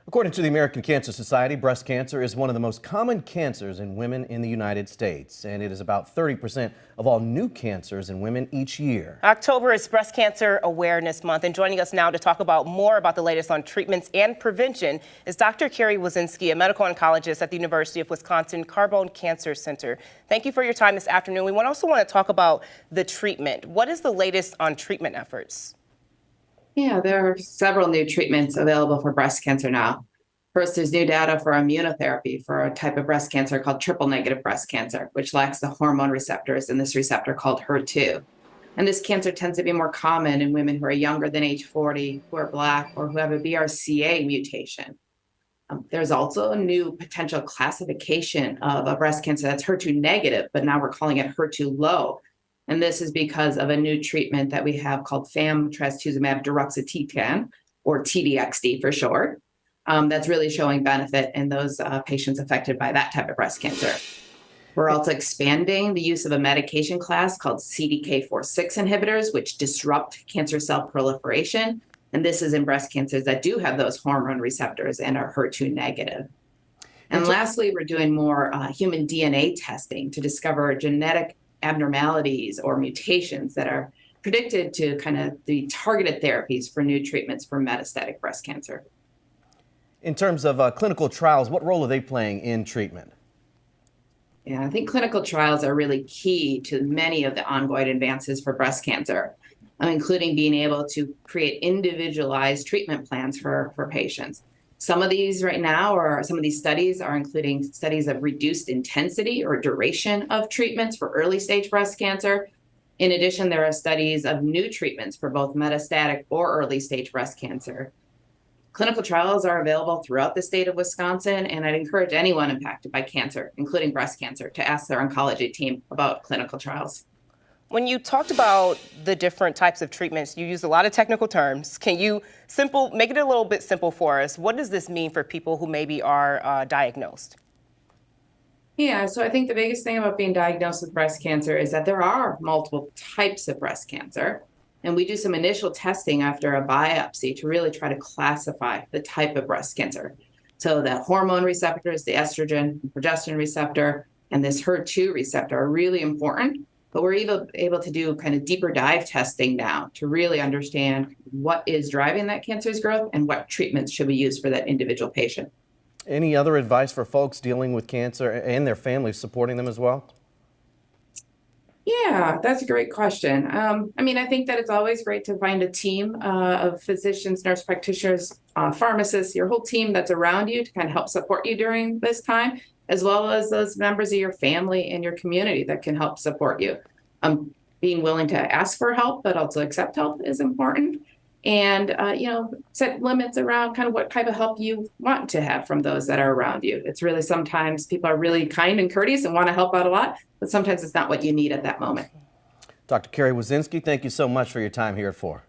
According to the American Cancer Society, breast cancer is one of the most common cancers in women in the United States, and it is about 30% of all new cancers in women each year. October is Breast Cancer Awareness Month, and joining us now to talk about more about the latest on treatments and prevention is Dr. Carrie Wazinski, a medical oncologist at the University of Wisconsin Carbone Cancer Center. Thank you for your time this afternoon. We also want to talk about the treatment. What is the latest on treatment efforts? Yeah, there are several new treatments available for breast cancer now. First, there's new data for immunotherapy for a type of breast cancer called triple-negative breast cancer, which lacks the hormone receptors in this receptor called HER2. And this cancer tends to be more common in women who are younger than age 40, who are Black, or who have a BRCA mutation. There's also a new potential classification of a breast cancer that's HER2 negative, but now we're calling it HER2 low. And this is because of a new treatment that we have called trastuzumab deruxtecan, or TDXD for short, that's really showing benefit in those patients affected by that type of breast cancer. We're also expanding the use of a medication class called CDK4/6 inhibitors, which disrupt cancer cell proliferation. And this is in breast cancers that do have those hormone receptors and are HER2 negative. And lastly, we're doing more human DNA testing to discover genetic abnormalities or mutations that are predicted to kind of the targeted therapies for new treatments for metastatic breast cancer. In terms of clinical trials, what role are they playing in treatment? Yeah, I think clinical trials are really key to many of the ongoing advances for breast cancer, including being able to create individualized treatment plans for patients. Some of these right now, or some of these studies are including studies of reduced intensity or duration of treatments for early stage breast cancer. In addition, there are studies of new treatments for both metastatic or early stage breast cancer. Clinical trials are available throughout the state of Wisconsin, and I'd encourage anyone impacted by cancer, including breast cancer, to ask their oncology team about clinical trials. When you talked about the different types of treatments, you used a lot of technical terms. Can you make it a little bit simple for us? What does this mean for people who maybe are diagnosed? Yeah, so I think the biggest thing about being diagnosed with breast cancer is that there are multiple types of breast cancer. And we do some initial testing after a biopsy to really try to classify the type of breast cancer. So the hormone receptors, the estrogen, progesterone receptor, and this HER2 receptor are really important. But we're able to do kind of deeper dive testing now to really understand what is driving that cancer's growth and what treatments should we use for that individual patient. Any other advice for folks dealing with cancer and their families supporting them as well? Yeah, that's a great question. I think that it's always great to find a team of physicians, nurse practitioners, pharmacists, your whole team that's around you to kind of help support you during this time, as well as those members of your family and your community that can help support you. Being willing to ask for help, but also accept help is important. And, set limits around kind of what type of help you want to have from those that are around you. It's really sometimes people are really kind and courteous and want to help out a lot, but sometimes it's not what you need at that moment. Dr. Carrie Wazinski, thank you so much for your time here at 4.